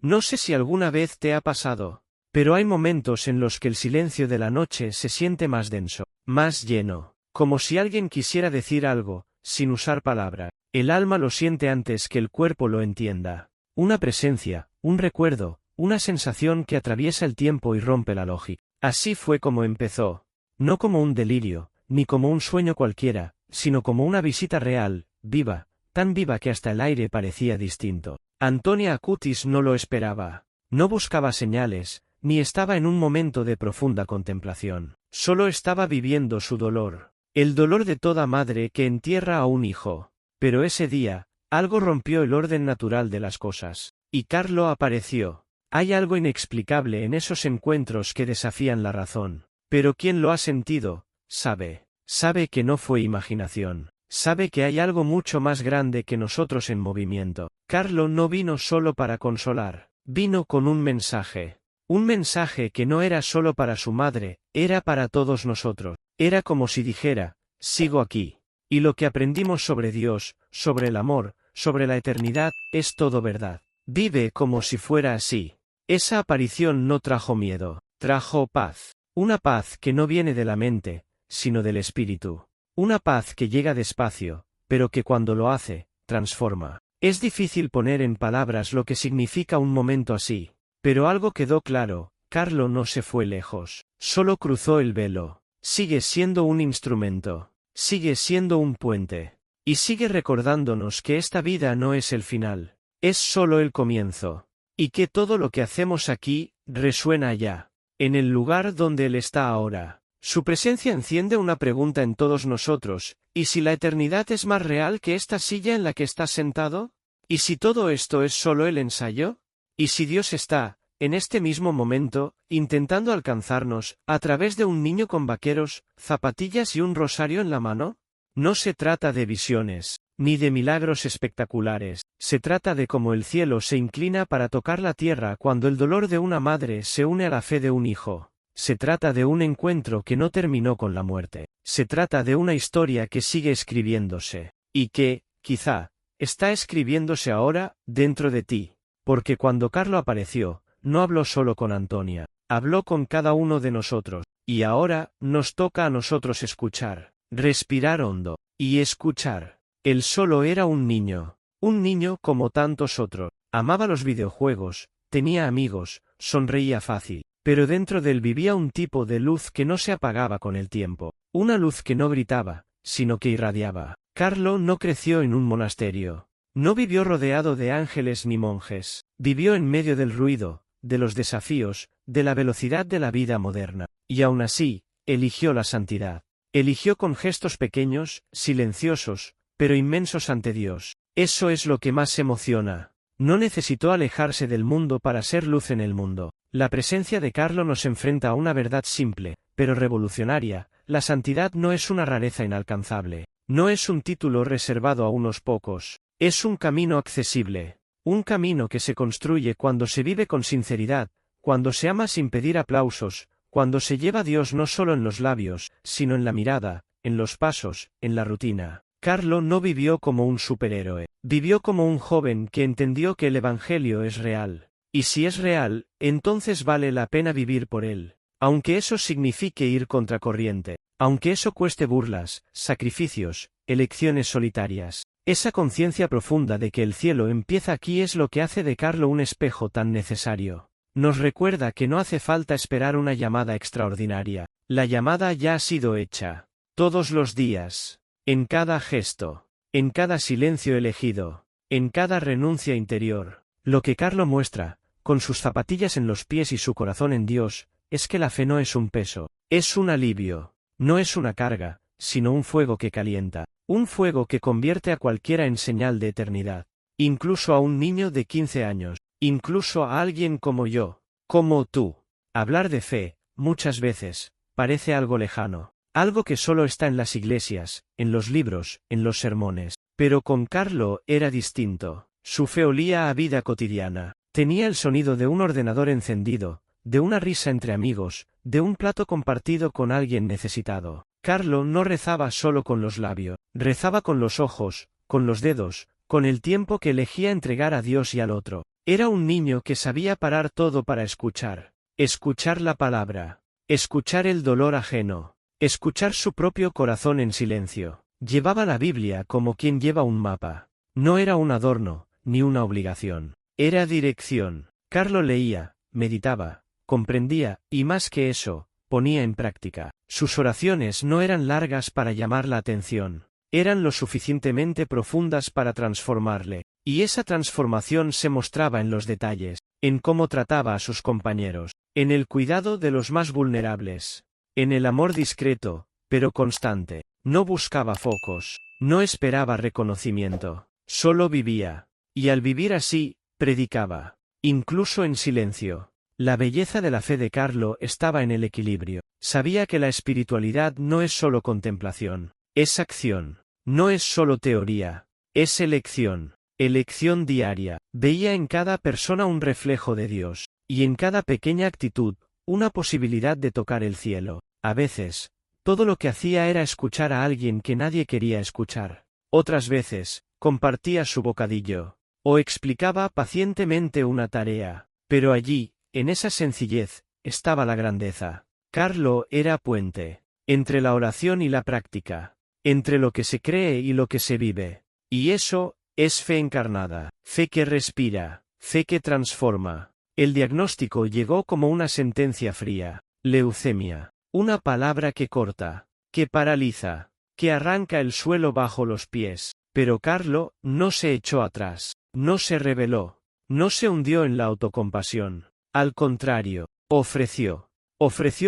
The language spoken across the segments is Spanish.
No sé si alguna vez te ha pasado, pero hay momentos en los que el silencio de la noche se siente más denso, más lleno, como si alguien quisiera decir algo, sin usar palabra. El alma lo siente antes que el cuerpo lo entienda. Una presencia, un recuerdo, una sensación que atraviesa el tiempo y rompe la lógica. Así fue como empezó. No como un delirio, ni como un sueño cualquiera, sino como una visita real, viva, tan viva que hasta el aire parecía distinto. Antonia Acutis no lo esperaba. No buscaba señales, ni estaba en un momento de profunda contemplación. Solo estaba viviendo su dolor. El dolor de toda madre que entierra a un hijo. Pero ese día, algo rompió el orden natural de las cosas. Y Carlo apareció. Hay algo inexplicable en esos encuentros que desafían la razón. Pero quien lo ha sentido, sabe. Sabe que no fue imaginación. Sabe que hay algo mucho más grande que nosotros en movimiento. Carlo no vino solo para consolar. Vino con un mensaje. Un mensaje que no era solo para su madre, era para todos nosotros. Era como si dijera, sigo aquí. Y lo que aprendimos sobre Dios, sobre el amor, sobre la eternidad, es todo verdad. Vive como si fuera así. Esa aparición no trajo miedo, trajo paz. Una paz que no viene de la mente, sino del espíritu. Una paz que llega despacio, pero que cuando lo hace, transforma. Es difícil poner en palabras lo que significa un momento así. Pero algo quedó claro, Carlo no se fue lejos. Solo cruzó el velo. Sigue siendo un instrumento. Sigue siendo un puente. Y sigue recordándonos que esta vida no es el final. Es solo el comienzo. Y que todo lo que hacemos aquí, resuena allá. En el lugar donde Él está ahora. Su presencia enciende una pregunta en todos nosotros, ¿y si la eternidad es más real que esta silla en la que estás sentado? ¿Y si todo esto es solo el ensayo? ¿Y si Dios está, en este mismo momento, intentando alcanzarnos, a través de un niño con vaqueros, zapatillas y un rosario en la mano? No se trata de visiones, ni de milagros espectaculares, se trata de cómo el cielo se inclina para tocar la tierra cuando el dolor de una madre se une a la fe de un hijo. Se trata de un encuentro que no terminó con la muerte. Se trata de una historia que sigue escribiéndose, y que, quizá, está escribiéndose ahora, dentro de ti. Porque cuando Carlo apareció, no habló solo con Antonia, habló con cada uno de nosotros, y ahora, nos toca a nosotros escuchar, respirar hondo, y escuchar. Él solo era un niño como tantos otros, amaba los videojuegos, tenía amigos, sonreía fácil, pero dentro de él vivía un tipo de luz que no se apagaba con el tiempo, una luz que no gritaba, sino que irradiaba. Carlo no creció en un monasterio. No vivió rodeado de ángeles ni monjes, vivió en medio del ruido, de los desafíos, de la velocidad de la vida moderna, y aún así, eligió la santidad. Eligió con gestos pequeños, silenciosos, pero inmensos ante Dios. Eso es lo que más emociona. No necesitó alejarse del mundo para ser luz en el mundo. La presencia de Carlo nos enfrenta a una verdad simple, pero revolucionaria: la santidad no es una rareza inalcanzable. No es un título reservado a unos pocos. Es un camino accesible, un camino que se construye cuando se vive con sinceridad, cuando se ama sin pedir aplausos, cuando se lleva a Dios no solo en los labios, sino en la mirada, en los pasos, en la rutina. Carlo no vivió como un superhéroe, vivió como un joven que entendió que el Evangelio es real. Y si es real, entonces vale la pena vivir por él, aunque eso signifique ir contracorriente, aunque eso cueste burlas, sacrificios, elecciones solitarias. Esa conciencia profunda de que el cielo empieza aquí es lo que hace de Carlo un espejo tan necesario. Nos recuerda que no hace falta esperar una llamada extraordinaria. La llamada ya ha sido hecha. Todos los días. En cada gesto. En cada silencio elegido. En cada renuncia interior. Lo que Carlo muestra, con sus zapatillas en los pies y su corazón en Dios, es que la fe no es un peso. Es un alivio. No es una carga, sino un fuego que calienta. Un fuego que convierte a cualquiera en señal de eternidad. Incluso a un niño de 15 años. Incluso a alguien como yo. Como tú. Hablar de fe, muchas veces, parece algo lejano. Algo que solo está en las iglesias, en los libros, en los sermones. Pero con Carlo era distinto. Su fe olía a vida cotidiana. Tenía el sonido de un ordenador encendido, de una risa entre amigos, de un plato compartido con alguien necesitado. Carlo no rezaba solo con los labios, rezaba con los ojos, con los dedos, con el tiempo que elegía entregar a Dios y al otro. Era un niño que sabía parar todo para escuchar la palabra, escuchar el dolor ajeno, escuchar su propio corazón en silencio. Llevaba la Biblia como quien lleva un mapa. No era un adorno, ni una obligación. Era dirección. Carlo leía, meditaba, comprendía, y más que eso, ponía en práctica. Sus oraciones no eran largas para llamar la atención. Eran lo suficientemente profundas para transformarle. Y esa transformación se mostraba en los detalles, en cómo trataba a sus compañeros, en el cuidado de los más vulnerables, en el amor discreto, pero constante. No buscaba focos, no esperaba reconocimiento, solo vivía. Y al vivir así, predicaba, incluso en silencio. La belleza de la fe de Carlo estaba en el equilibrio. Sabía que la espiritualidad no es solo contemplación, es acción. No es solo teoría, es elección. Elección diaria. Veía en cada persona un reflejo de Dios, y en cada pequeña actitud, una posibilidad de tocar el cielo. A veces, todo lo que hacía era escuchar a alguien que nadie quería escuchar. Otras veces, compartía su bocadillo, o explicaba pacientemente una tarea. Pero allí, en esa sencillez, estaba la grandeza. Carlo era puente, entre la oración y la práctica, entre lo que se cree y lo que se vive. Y eso, es fe encarnada, fe que respira, fe que transforma. El diagnóstico llegó como una sentencia fría: leucemia. Una palabra que corta, que paraliza, que arranca el suelo bajo los pies. Pero Carlo no se echó atrás, no se rebeló, no se hundió en la autocompasión. Al contrario, ofreció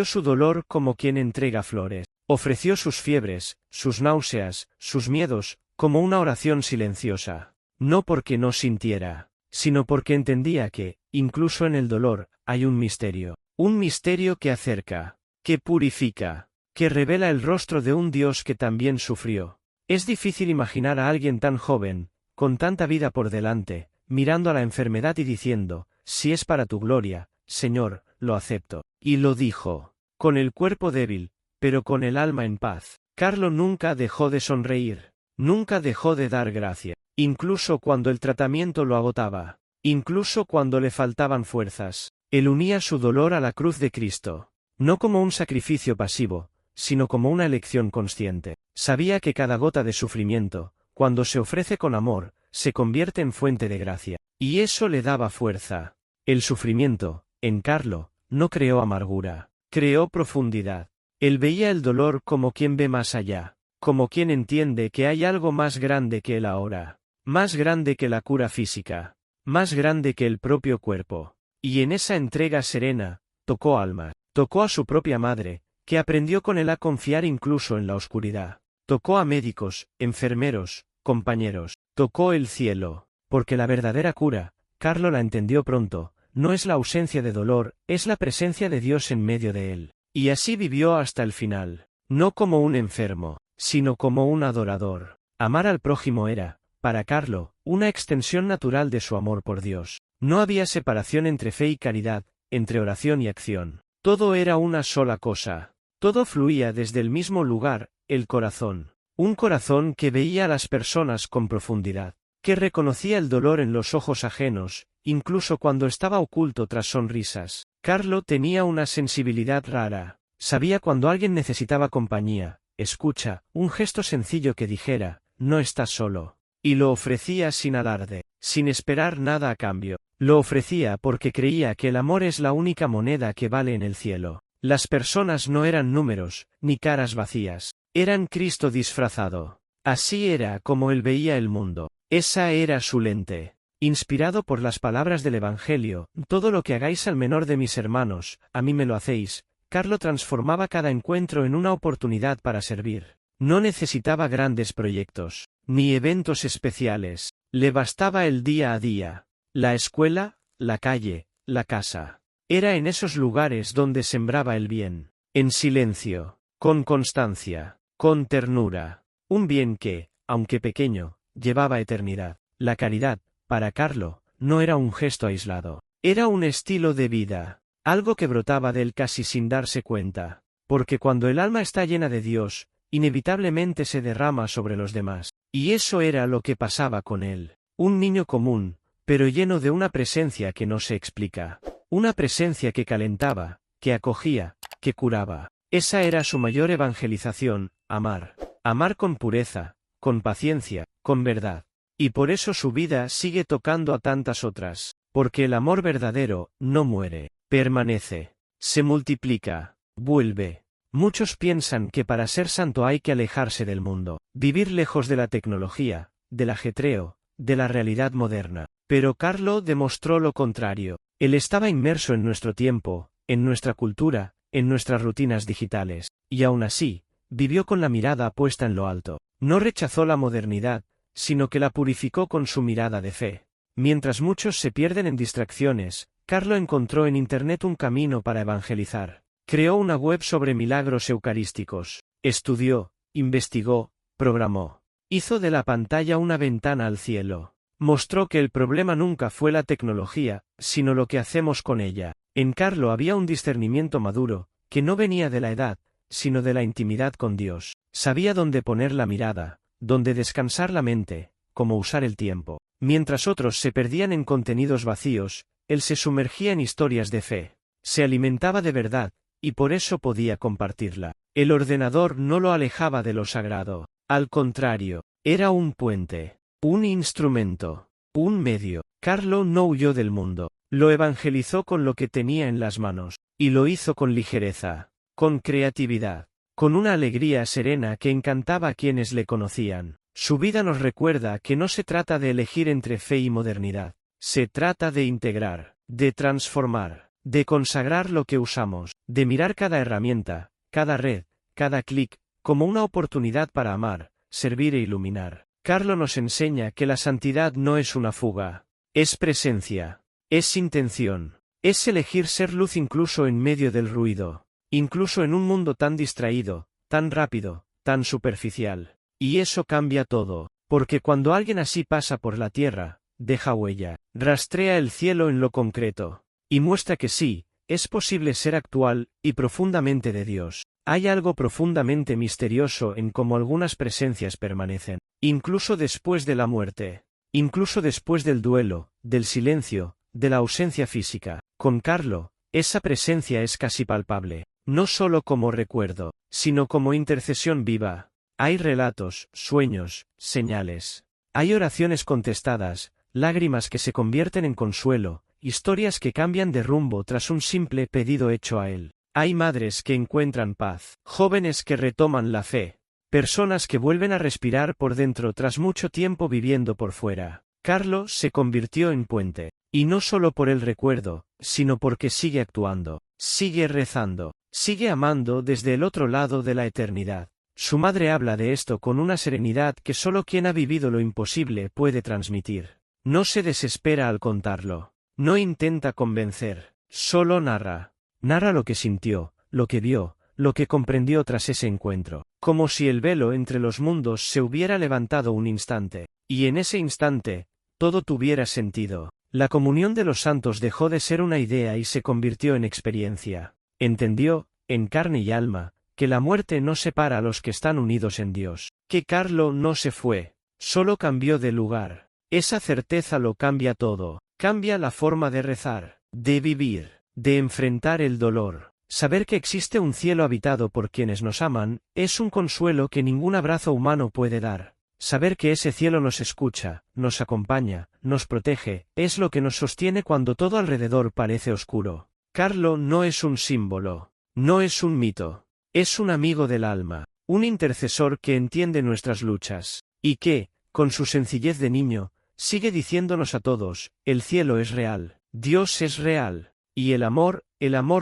su dolor como quien entrega flores. Ofreció sus fiebres, sus náuseas, sus miedos, como una oración silenciosa. No porque no sintiera, sino porque entendía que, incluso en el dolor, hay un misterio. Un misterio que acerca, que purifica, que revela el rostro de un Dios que también sufrió. Es difícil imaginar a alguien tan joven, con tanta vida por delante, mirando a la enfermedad y diciendo: si es para tu gloria, Señor, lo acepto. Y lo dijo, con el cuerpo débil, pero con el alma en paz. Carlo nunca dejó de sonreír, nunca dejó de dar gracia, incluso cuando el tratamiento lo agotaba, incluso cuando le faltaban fuerzas. Él unía su dolor a la cruz de Cristo, no como un sacrificio pasivo, sino como una elección consciente. Sabía que cada gota de sufrimiento, cuando se ofrece con amor, se convierte en fuente de gracia, y eso le daba fuerza. El sufrimiento, en Carlo, no creó amargura, creó profundidad. Él veía el dolor como quien ve más allá, como quien entiende que hay algo más grande que él ahora, más grande que la cura física, más grande que el propio cuerpo. Y en esa entrega serena, tocó almas, tocó a su propia madre, que aprendió con él a confiar incluso en la oscuridad. Tocó a médicos, enfermeros, compañeros, tocó el cielo, porque la verdadera cura, Carlo la entendió pronto, no es la ausencia de dolor, es la presencia de Dios en medio de él. Y así vivió hasta el final, no como un enfermo, sino como un adorador. Amar al prójimo era, para Carlo, una extensión natural de su amor por Dios. No había separación entre fe y caridad, entre oración y acción. Todo era una sola cosa. Todo fluía desde el mismo lugar, el corazón. Un corazón que veía a las personas con profundidad, que reconocía el dolor en los ojos ajenos, incluso cuando estaba oculto tras sonrisas. Carlo tenía una sensibilidad rara. Sabía cuando alguien necesitaba compañía, escucha, un gesto sencillo que dijera: no estás solo. Y lo ofrecía sin alarde, sin esperar nada a cambio. Lo ofrecía porque creía que el amor es la única moneda que vale en el cielo. Las personas no eran números, ni caras vacías. Eran Cristo disfrazado. Así era como él veía el mundo. Esa era su lente. Inspirado por las palabras del Evangelio: todo lo que hagáis al menor de mis hermanos, a mí me lo hacéis, Carlo transformaba cada encuentro en una oportunidad para servir. No necesitaba grandes proyectos, ni eventos especiales. Le bastaba el día a día. La escuela, la calle, la casa. Era en esos lugares donde sembraba el bien. En silencio, con constancia, con ternura. Un bien que, aunque pequeño, llevaba eternidad. La caridad, para Carlo, no era un gesto aislado. Era un estilo de vida, algo que brotaba de él casi sin darse cuenta. Porque cuando el alma está llena de Dios, inevitablemente se derrama sobre los demás. Y eso era lo que pasaba con él. Un niño común, pero lleno de una presencia que no se explica. Una presencia que calentaba, que acogía, que curaba. Esa era su mayor evangelización, amar. Amar con pureza, con paciencia, con verdad. Y por eso su vida sigue tocando a tantas otras. Porque el amor verdadero no muere, permanece, se multiplica, vuelve. Muchos piensan que para ser santo hay que alejarse del mundo, vivir lejos de la tecnología, del ajetreo, de la realidad moderna. Pero Carlo demostró lo contrario. Él estaba inmerso en nuestro tiempo, en nuestra cultura, en nuestras rutinas digitales, y aún así, vivió con la mirada puesta en lo alto. No rechazó la modernidad, sino que la purificó con su mirada de fe. Mientras muchos se pierden en distracciones, Carlo encontró en Internet un camino para evangelizar. Creó una web sobre milagros eucarísticos. Estudió, investigó, programó. Hizo de la pantalla una ventana al cielo. Mostró que el problema nunca fue la tecnología, sino lo que hacemos con ella. En Carlo había un discernimiento maduro, que no venía de la edad, sino de la intimidad con Dios. Sabía dónde poner la mirada, dónde descansar la mente, cómo usar el tiempo. Mientras otros se perdían en contenidos vacíos, él se sumergía en historias de fe. Se alimentaba de verdad, y por eso podía compartirla. El ordenador no lo alejaba de lo sagrado. Al contrario, era un puente, un instrumento, un medio. Carlo no huyó del mundo. Lo evangelizó con lo que tenía en las manos, y lo hizo con ligereza, con creatividad, con una alegría serena que encantaba a quienes le conocían. Su vida nos recuerda que no se trata de elegir entre fe y modernidad, se trata de integrar, de transformar, de consagrar lo que usamos, de mirar cada herramienta, cada red, cada clic, como una oportunidad para amar, servir e iluminar. Carlo nos enseña que la santidad no es una fuga, es presencia, es intención, es elegir ser luz incluso en medio del ruido, incluso en un mundo tan distraído, tan rápido, tan superficial. Y eso cambia todo, porque cuando alguien así pasa por la tierra, deja huella, rastrea el cielo en lo concreto, y muestra que sí, es posible ser actual y profundamente de Dios. Hay algo profundamente misterioso en cómo algunas presencias permanecen, incluso después de la muerte, incluso después del duelo, del silencio, de la ausencia física. Con Carlo, esa presencia es casi palpable, no solo como recuerdo, sino como intercesión viva. Hay relatos, sueños, señales. Hay oraciones contestadas, lágrimas que se convierten en consuelo, historias que cambian de rumbo tras un simple pedido hecho a él. Hay madres que encuentran paz, jóvenes que retoman la fe, personas que vuelven a respirar por dentro tras mucho tiempo viviendo por fuera. Carlo se convirtió en puente, y no solo por el recuerdo, sino porque sigue actuando, sigue rezando, sigue amando desde el otro lado de la eternidad. Su madre habla de esto con una serenidad que solo quien ha vivido lo imposible puede transmitir. No se desespera al contarlo. No intenta convencer. Solo narra. Narra lo que sintió, lo que vio, lo que comprendió tras ese encuentro. Como si el velo entre los mundos se hubiera levantado un instante. Y en ese instante, todo tuviera sentido. La comunión de los santos dejó de ser una idea y se convirtió en experiencia. Entendió, en carne y alma, que la muerte no separa a los que están unidos en Dios, que Carlo no se fue, solo cambió de lugar. Esa certeza lo cambia todo, cambia la forma de rezar, de vivir, de enfrentar el dolor. Saber que existe un cielo habitado por quienes nos aman, es un consuelo que ningún abrazo humano puede dar. Saber que ese cielo nos escucha, nos acompaña, nos protege, es lo que nos sostiene cuando todo alrededor parece oscuro. Carlo no es un símbolo, no es un mito. Es un amigo del alma, un intercesor que entiende nuestras luchas, y que, con su sencillez de niño, sigue diciéndonos a todos, el cielo es real, Dios es real, y el amor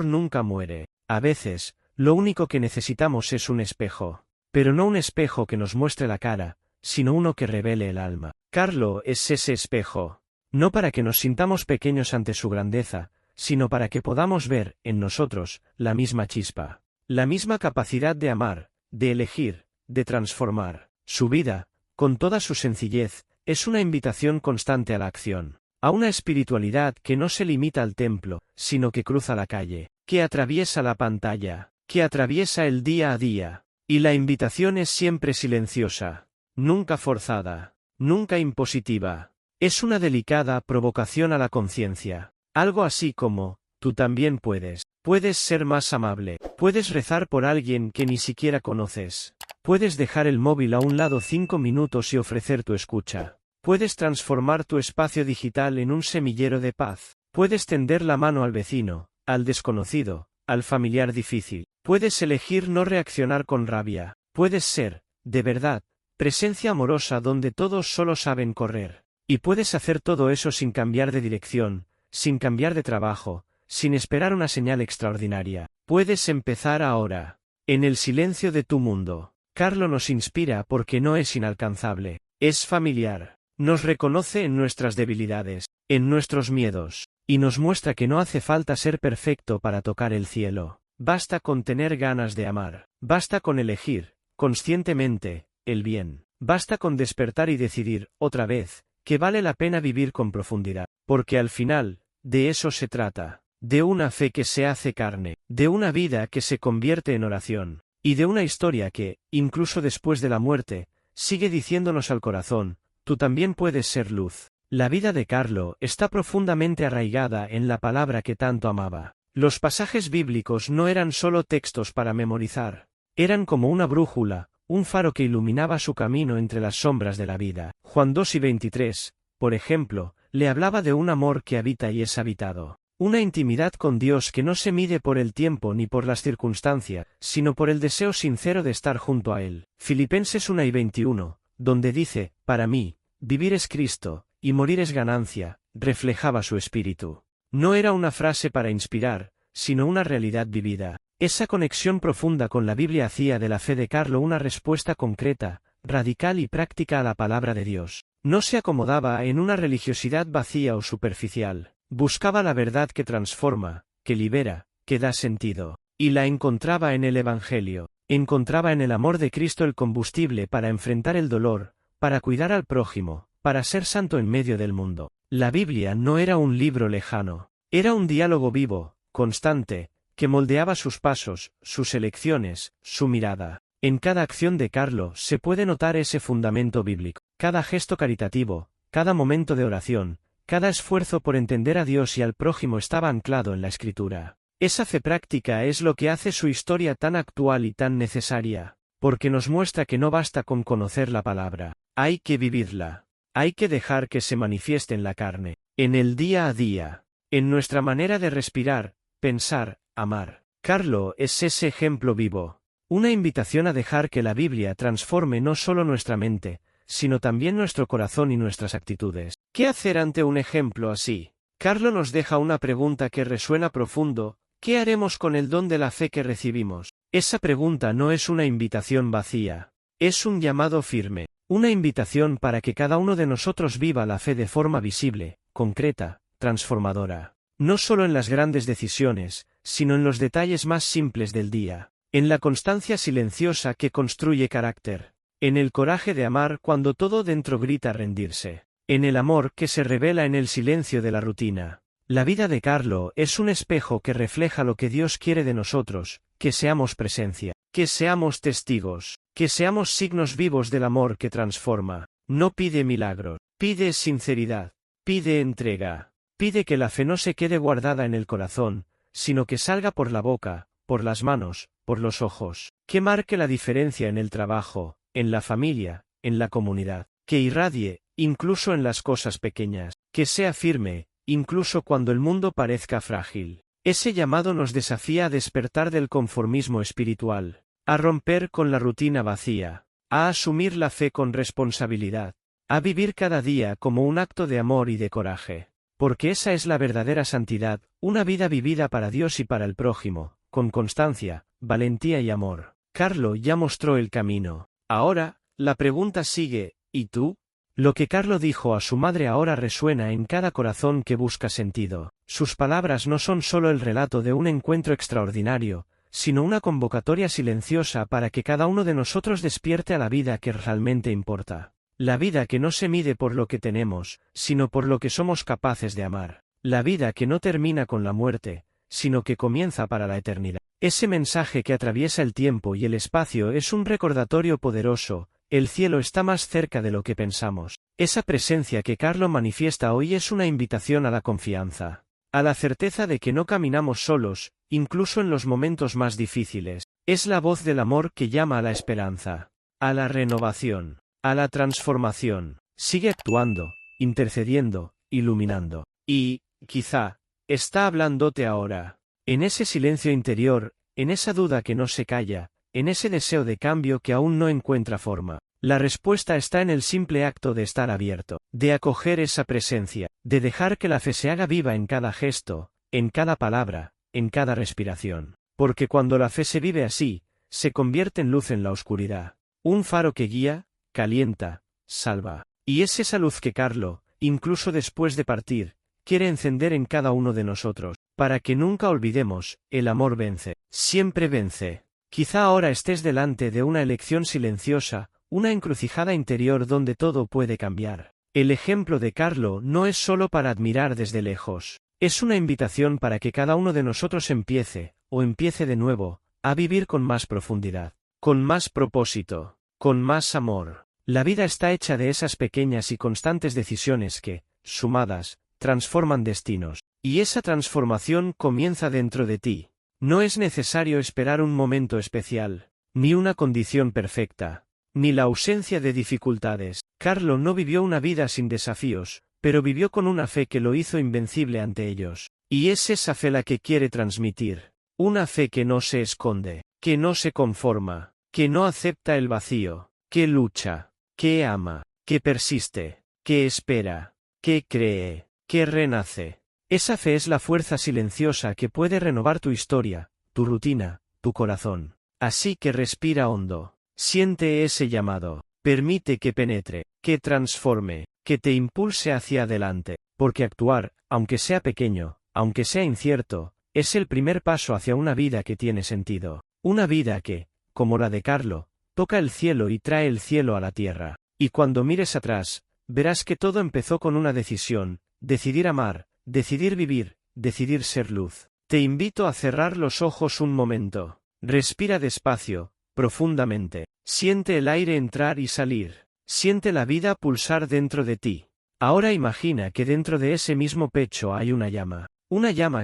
nunca muere. A veces, lo único que necesitamos es un espejo, pero no un espejo que nos muestre la cara, sino uno que revele el alma. Carlo es ese espejo, no para que nos sintamos pequeños ante su grandeza, sino para que podamos ver, en nosotros, la misma chispa. La misma capacidad de amar, de elegir, de transformar. Su vida, con toda su sencillez, es una invitación constante a la acción, a una espiritualidad que no se limita al templo, sino que cruza la calle, que atraviesa la pantalla, que atraviesa el día a día. Y la invitación es siempre silenciosa, nunca forzada, nunca impositiva. Es una delicada provocación a la conciencia. Algo así como, tú también puedes. Puedes ser más amable. Puedes rezar por alguien que ni siquiera conoces. Puedes dejar el móvil a un lado 5 minutos y ofrecer tu escucha. Puedes transformar tu espacio digital en un semillero de paz. Puedes tender la mano al vecino, al desconocido, al familiar difícil. Puedes elegir no reaccionar con rabia. Puedes ser, de verdad, presencia amorosa donde todos solo saben correr. Y puedes hacer todo eso sin cambiar de dirección, sin cambiar de trabajo, sin esperar una señal extraordinaria. Puedes empezar ahora. En el silencio de tu mundo. Carlo nos inspira porque no es inalcanzable. Es familiar. Nos reconoce en nuestras debilidades, en nuestros miedos, y nos muestra que no hace falta ser perfecto para tocar el cielo. Basta con tener ganas de amar. Basta con elegir, conscientemente, el bien. Basta con despertar y decidir, otra vez, que vale la pena vivir con profundidad. Porque al final, de eso se trata. De una fe que se hace carne, de una vida que se convierte en oración, y de una historia que, incluso después de la muerte, sigue diciéndonos al corazón, tú también puedes ser luz. La vida de Carlo está profundamente arraigada en la palabra que tanto amaba. Los pasajes bíblicos no eran solo textos para memorizar, eran como una brújula, un faro que iluminaba su camino entre las sombras de la vida. Juan 2:23, por ejemplo, le hablaba de un amor que habita y es habitado. Una intimidad con Dios que no se mide por el tiempo ni por las circunstancias, sino por el deseo sincero de estar junto a Él. Filipenses 1:21, donde dice, para mí, vivir es Cristo, y morir es ganancia, reflejaba su espíritu. No era una frase para inspirar, sino una realidad vivida. Esa conexión profunda con la Biblia hacía de la fe de Carlo una respuesta concreta, radical y práctica a la palabra de Dios. No se acomodaba en una religiosidad vacía o superficial. Buscaba la verdad que transforma, que libera, que da sentido. Y la encontraba en el Evangelio. Encontraba en el amor de Cristo el combustible para enfrentar el dolor, para cuidar al prójimo, para ser santo en medio del mundo. La Biblia no era un libro lejano. Era un diálogo vivo, constante, que moldeaba sus pasos, sus elecciones, su mirada. En cada acción de Carlo se puede notar ese fundamento bíblico. Cada gesto caritativo, cada momento de oración, cada esfuerzo por entender a Dios y al prójimo estaba anclado en la Escritura. Esa fe práctica es lo que hace su historia tan actual y tan necesaria, porque nos muestra que no basta con conocer la palabra, hay que vivirla. Hay que dejar que se manifieste en la carne, en el día a día, en nuestra manera de respirar, pensar, amar. Carlo es ese ejemplo vivo. Una invitación a dejar que la Biblia transforme no solo nuestra mente, sino también nuestro corazón y nuestras actitudes. ¿Qué hacer ante un ejemplo así? Carlo nos deja una pregunta que resuena profundo: ¿qué haremos con el don de la fe que recibimos? Esa pregunta no es una invitación vacía, es un llamado firme, una invitación para que cada uno de nosotros viva la fe de forma visible, concreta, transformadora. No solo en las grandes decisiones, sino en los detalles más simples del día, en la constancia silenciosa que construye carácter. En el coraje de amar cuando todo dentro grita rendirse. En el amor que se revela en el silencio de la rutina. La vida de Carlo es un espejo que refleja lo que Dios quiere de nosotros, que seamos presencia, que seamos testigos, que seamos signos vivos del amor que transforma. No pide milagros, pide sinceridad, pide entrega, pide que la fe no se quede guardada en el corazón, sino que salga por la boca, por las manos, por los ojos, que marque la diferencia en el trabajo, en la familia, en la comunidad, que irradie, incluso en las cosas pequeñas, que sea firme, incluso cuando el mundo parezca frágil. Ese llamado nos desafía a despertar del conformismo espiritual, a romper con la rutina vacía, a asumir la fe con responsabilidad, a vivir cada día como un acto de amor y de coraje. Porque esa es la verdadera santidad, una vida vivida para Dios y para el prójimo, con constancia, valentía y amor. Carlo ya mostró el camino. Ahora, la pregunta sigue, ¿y tú? Lo que Carlo dijo a su madre ahora resuena en cada corazón que busca sentido. Sus palabras no son solo el relato de un encuentro extraordinario, sino una convocatoria silenciosa para que cada uno de nosotros despierte a la vida que realmente importa. La vida que no se mide por lo que tenemos, sino por lo que somos capaces de amar. La vida que no termina con la muerte, sino que comienza para la eternidad. Ese mensaje que atraviesa el tiempo y el espacio es un recordatorio poderoso, El cielo está más cerca de lo que pensamos. Esa presencia que Carlo manifiesta hoy es una invitación a la confianza, a la certeza de que no caminamos solos, incluso en los momentos más difíciles. Es la voz del amor que llama a la esperanza, a la renovación, a la transformación. Sigue actuando, intercediendo, iluminando. Y, quizá, está hablándote ahora. En ese silencio interior, en esa duda que no se calla, en ese deseo de cambio que aún no encuentra forma. La respuesta está en el simple acto de estar abierto, de acoger esa presencia, de dejar que la fe se haga viva en cada gesto, en cada palabra, en cada respiración. Porque cuando la fe se vive así, se convierte en luz en la oscuridad. Un faro que guía, calienta, salva. Y es esa luz que Carlo, incluso después de partir, quiere encender en cada uno de nosotros, para que nunca olvidemos, el amor vence, siempre vence. Quizá ahora estés delante de una elección silenciosa, una encrucijada interior donde todo puede cambiar. El ejemplo de Carlo no es solo para admirar desde lejos, es una invitación para que cada uno de nosotros empiece de nuevo, a vivir con más profundidad, con más propósito, con más amor. La vida está hecha de esas pequeñas y constantes decisiones que, sumadas, transforman destinos. Y esa transformación comienza dentro de ti. No es necesario esperar un momento especial, ni una condición perfecta, ni la ausencia de dificultades. Carlo no vivió una vida sin desafíos, pero vivió con una fe que lo hizo invencible ante ellos. Y es esa fe la que quiere transmitir. Una fe que no se esconde, que no se conforma, que no acepta el vacío, que lucha, que ama, que persiste, que espera, que cree, que renace. Esa fe es la fuerza silenciosa que puede renovar tu historia, tu rutina, tu corazón. Así que respira hondo, siente ese llamado, permite que penetre, que transforme, que te impulse hacia adelante, porque actuar, aunque sea pequeño, aunque sea incierto, es el primer paso hacia una vida que tiene sentido. Una vida que, como la de Carlo, toca el cielo y trae el cielo a la tierra. Y cuando mires atrás, verás que todo empezó con una decisión, decidir amar, decidir vivir, decidir ser luz. Te invito a cerrar los ojos un momento. Respira despacio, profundamente. Siente el aire entrar y salir. Siente la vida pulsar dentro de ti. Ahora imagina que dentro de ese mismo pecho hay una llama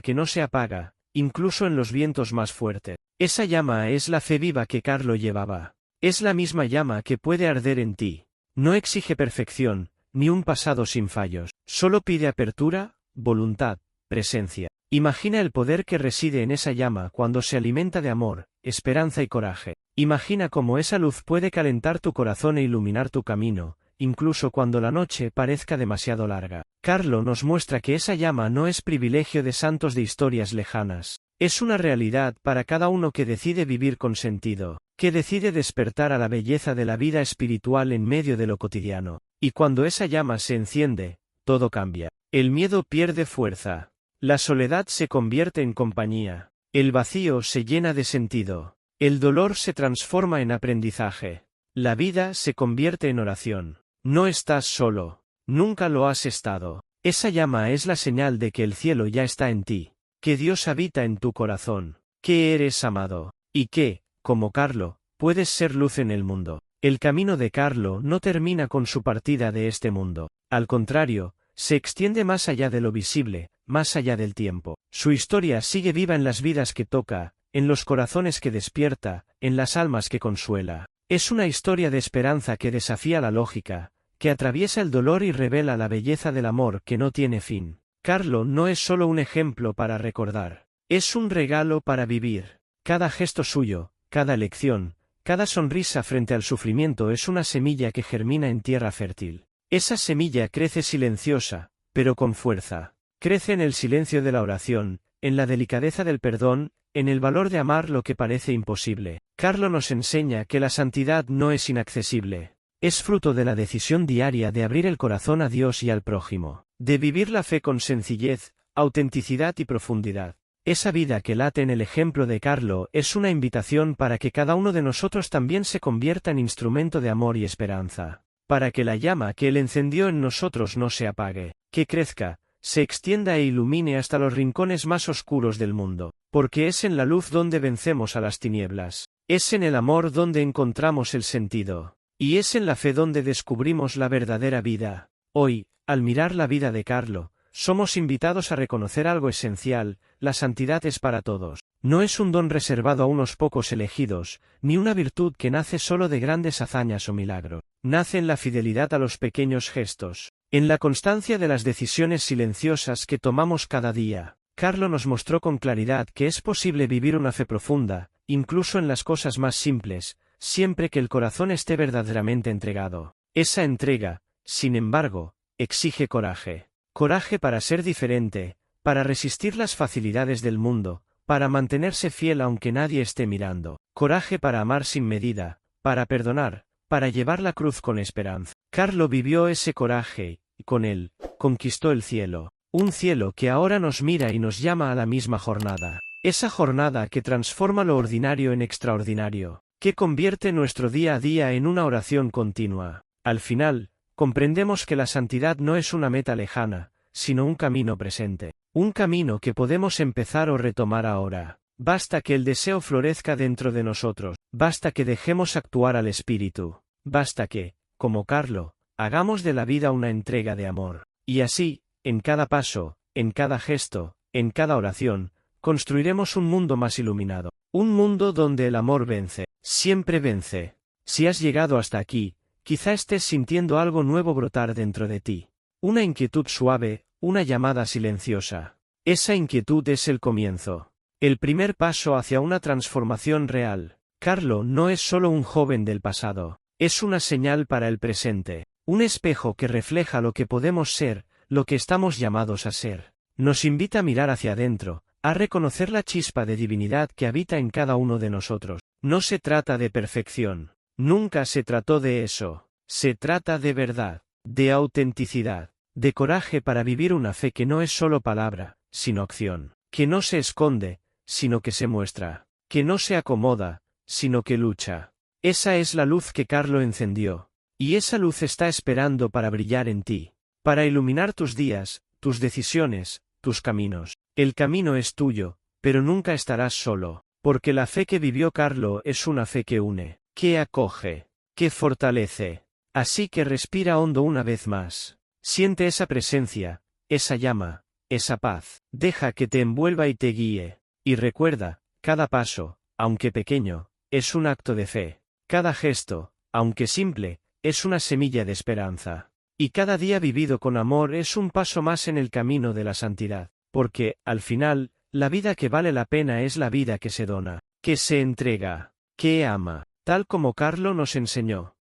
que no se apaga, incluso en los vientos más fuertes. Esa llama es la fe viva que Carlo llevaba. Es la misma llama que puede arder en ti. No exige perfección, ni un pasado sin fallos. Solo pide apertura, voluntad, presencia. Imagina el poder que reside en esa llama cuando se alimenta de amor, esperanza y coraje. Imagina cómo esa luz puede calentar tu corazón e iluminar tu camino, incluso cuando la noche parezca demasiado larga. Carlo nos muestra que esa llama no es privilegio de santos de historias lejanas. Es una realidad para cada uno que decide vivir con sentido, que decide despertar a la belleza de la vida espiritual en medio de lo cotidiano. Y cuando esa llama se enciende, todo cambia. El miedo pierde fuerza. La soledad se convierte en compañía. El vacío se llena de sentido. El dolor se transforma en aprendizaje. La vida se convierte en oración. No estás solo. Nunca lo has estado. Esa llama es la señal de que el cielo ya está en ti, que Dios habita en tu corazón, que eres amado, y que, como Carlo, puedes ser luz en el mundo. El camino de Carlo no termina con su partida de este mundo. Al contrario, se extiende más allá de lo visible, más allá del tiempo. Su historia sigue viva en las vidas que toca, en los corazones que despierta, en las almas que consuela. Es una historia de esperanza que desafía la lógica, que atraviesa el dolor y revela la belleza del amor que no tiene fin. Carlo no es solo un ejemplo para recordar, es un regalo para vivir. Cada gesto suyo, cada elección, cada sonrisa frente al sufrimiento es una semilla que germina en tierra fértil. Esa semilla crece silenciosa, pero con fuerza. Crece en el silencio de la oración, en la delicadeza del perdón, en el valor de amar lo que parece imposible. Carlo nos enseña que la santidad no es inaccesible. Es fruto de la decisión diaria de abrir el corazón a Dios y al prójimo, de vivir la fe con sencillez, autenticidad y profundidad. Esa vida que late en el ejemplo de Carlo es una invitación para que cada uno de nosotros también se convierta en instrumento de amor y esperanza, para que la llama que Él encendió en nosotros no se apague, que crezca, se extienda e ilumine hasta los rincones más oscuros del mundo, porque es en la luz donde vencemos a las tinieblas, es en el amor donde encontramos el sentido. Y es en la fe donde descubrimos la verdadera vida. Hoy, al mirar la vida de Carlo, somos invitados a reconocer algo esencial: la santidad es para todos. No es un don reservado a unos pocos elegidos, ni una virtud que nace solo de grandes hazañas o milagros. Nace en la fidelidad a los pequeños gestos, en la constancia de las decisiones silenciosas que tomamos cada día. Carlo nos mostró con claridad que es posible vivir una fe profunda, incluso en las cosas más simples, siempre que el corazón esté verdaderamente entregado. Esa entrega, sin embargo, exige coraje. Coraje para ser diferente, para resistir las facilidades del mundo, para mantenerse fiel aunque nadie esté mirando. Coraje para amar sin medida, para perdonar, para llevar la cruz con esperanza. Carlo vivió ese coraje, y con él, conquistó el cielo. Un cielo que ahora nos mira y nos llama a la misma jornada. Esa jornada que transforma lo ordinario en extraordinario, que convierte nuestro día a día en una oración continua. Al final, comprendemos que la santidad no es una meta lejana, sino un camino presente. Un camino que podemos empezar o retomar ahora. Basta que el deseo florezca dentro de nosotros, basta que dejemos actuar al Espíritu, basta que, como Carlo, hagamos de la vida una entrega de amor. Y así, en cada paso, en cada gesto, en cada oración, construiremos un mundo más iluminado. Un mundo donde el amor vence, siempre vence. Si has llegado hasta aquí, quizá estés sintiendo algo nuevo brotar dentro de ti. Una inquietud suave, una llamada silenciosa. Esa inquietud es el comienzo. El primer paso hacia una transformación real. Carlo no es solo un joven del pasado, es una señal para el presente. Un espejo que refleja lo que podemos ser, lo que estamos llamados a ser. Nos invita a mirar hacia adentro, a reconocer la chispa de divinidad que habita en cada uno de nosotros. No se trata de perfección. Nunca se trató de eso. Se trata de verdad, de autenticidad, de coraje para vivir una fe que no es solo palabra, sino acción. Que no se esconde, sino que se muestra. Que no se acomoda, sino que lucha. Esa es la luz que Carlo encendió. Y esa luz está esperando para brillar en ti. Para iluminar tus días, tus decisiones, tus caminos. El camino es tuyo, pero nunca estarás solo, porque la fe que vivió Carlo es una fe que une, que acoge, que fortalece. Así que respira hondo una vez más. Siente esa presencia, esa llama, esa paz. Deja que te envuelva y te guíe. Y recuerda, cada paso, aunque pequeño, es un acto de fe. Cada gesto, aunque simple, es una semilla de esperanza. Y cada día vivido con amor es un paso más en el camino de la santidad. Porque, al final, la vida que vale la pena es la vida que se dona, que se entrega, que ama, tal como Carlo nos enseñó.